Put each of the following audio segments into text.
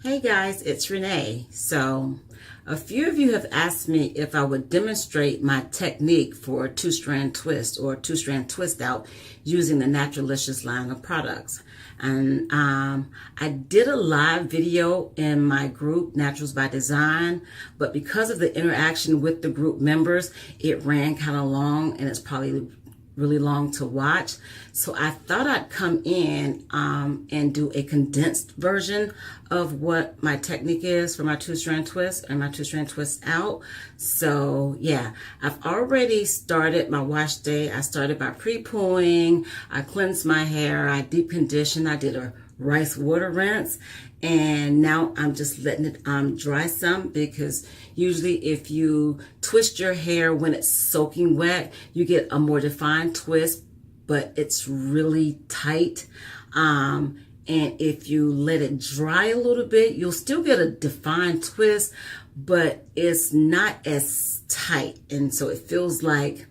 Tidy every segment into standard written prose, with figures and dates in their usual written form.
Hey guys, it's Renee. So a few of you have asked me if I would demonstrate my technique for a two-strand twist or two-strand twist out using the Naturalicious line of products. And I did a live video in my group, Naturals by Design, but because of the interaction with the group members, it ran kind of long and it's probably really long to watch. So I thought I'd come in and do a condensed version of what my technique is for my two-strand twist and my two-strand twist out. So yeah, I've already started my wash day. I started by pre-pooing, I cleansed my hair, I deep conditioned, I did a rice water rinse, and now I'm just letting it dry some, because usually if you twist your hair when it's soaking wet, you get a more defined twist, but it's really tight. And if you let it dry a little bit, you'll still get a defined twist, but it's not as tight. And so it feels like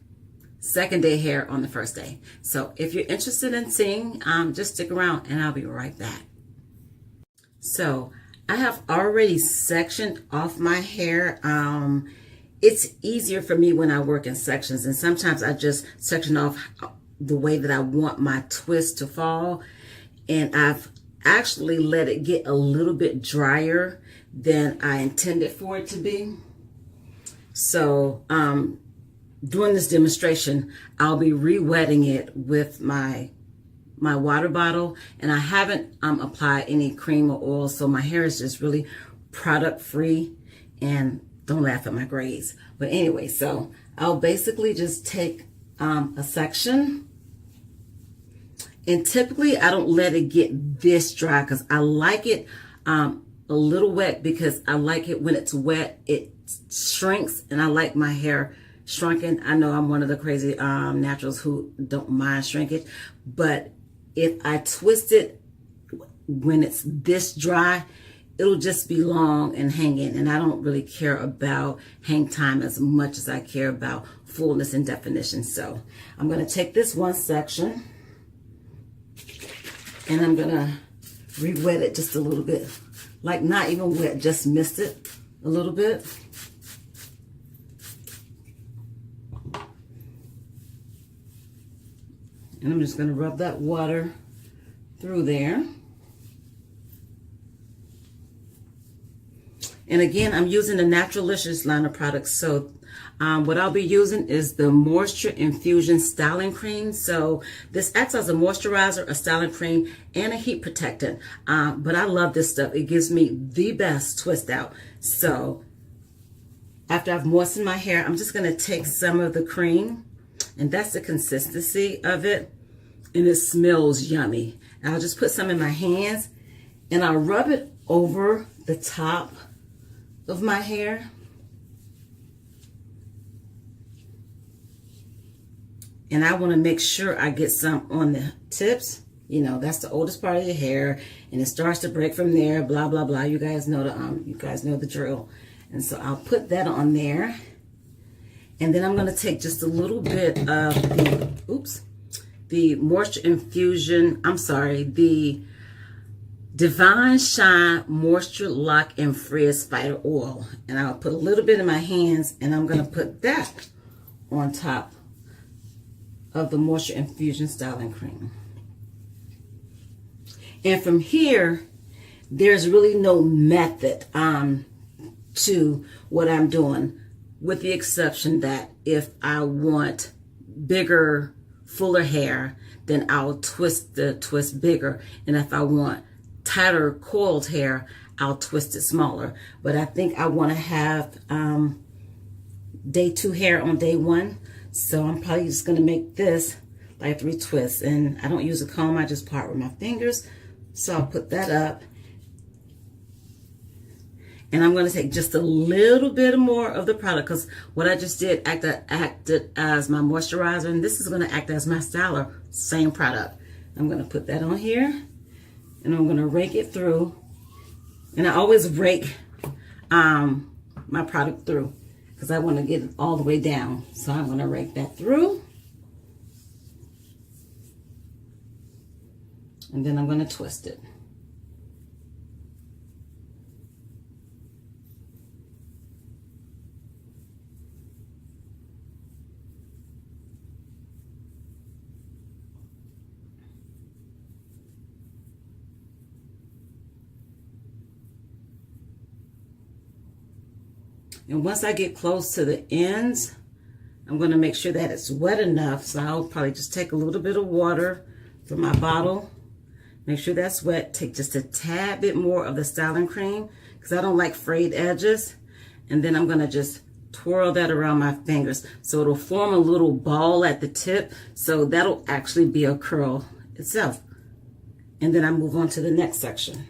second day hair on the first day. So if you're interested in seeing, just stick around and I'll be right back. So I have already sectioned off my hair. It's easier for me when I work in sections, and sometimes I just section off the way that I want my twist to fall. And I've actually let it get a little bit drier than I intended for it to be. So during this demonstration, I'll be re-wetting it with my water bottle, and I haven't applied any cream or oil, so my hair is just really product free. And don't laugh at my grades, but anyway, so I'll basically just take a section, and typically I don't let it get this dry because I like it a little wet, because I like it when it's wet, it shrinks, and I like my hair shrunken. I know I'm one of the crazy naturals who don't mind shrinkage, but if I twist it when it's this dry, it'll just be long and hanging, and I don't really care about hang time as much as I care about fullness and definition. So I'm going to take this one section and I'm going to re-wet it just a little bit, like not even wet, just mist it a little bit. And I'm just going to rub that water through there. And again, I'm using the Naturalicious line of products. So what I'll be using is the Moisture Infusion Styling Cream. So this acts as a moisturizer, a styling cream, and a heat protectant. But I love this stuff. It gives me the best twist out. So after I've moistened my hair, I'm just going to take some of the cream, and that's the consistency of it, and it smells yummy. And I'll just put some in my hands, and I'll rub it over the top of my hair. And I want to make sure I get some on the tips. You know, that's the oldest part of your hair, and it starts to break from there, blah blah blah. You guys know the drill. And so I'll put that on there. And then I'm going to take just a little bit of the Moisture Infusion, the Divine Shine Moisture Lock and Frizz Fighter Oil. And I'll put a little bit in my hands, and I'm going to put that on top of the Moisture Infusion Styling Cream. And from here, there's really no method to what I'm doing, with the exception that if I want bigger, fuller hair, then I'll twist the twist bigger. And if I want tighter coiled hair, I'll twist it smaller. But I think I want to have day 2 hair on day 1. So I'm probably just going to make this like 3 twists. And I don't use a comb, I just part with my fingers. So I'll put that up. And I'm going to take just a little bit more of the product, because what I just did acted as my moisturizer, and this is going to act as my styler, same product. I'm going to put that on here, and I'm going to rake it through. And I always rake my product through, because I want to get it all the way down. So I'm going to rake that through. And then I'm going to twist it. And once I get close to the ends, I'm going to make sure that it's wet enough. So I'll probably just take a little bit of water from my bottle. Make sure that's wet. Take just a tad bit more of the styling cream because I don't like frayed edges. And then I'm going to just twirl that around my fingers. So it'll form a little ball at the tip. So that'll actually be a curl itself. And then I move on to the next section.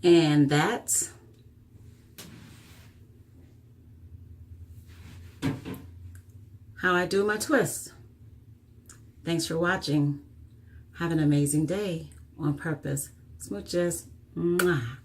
And that's how I do my twist. Thanks for watching. Have an amazing day on purpose. Smooches. Mwah.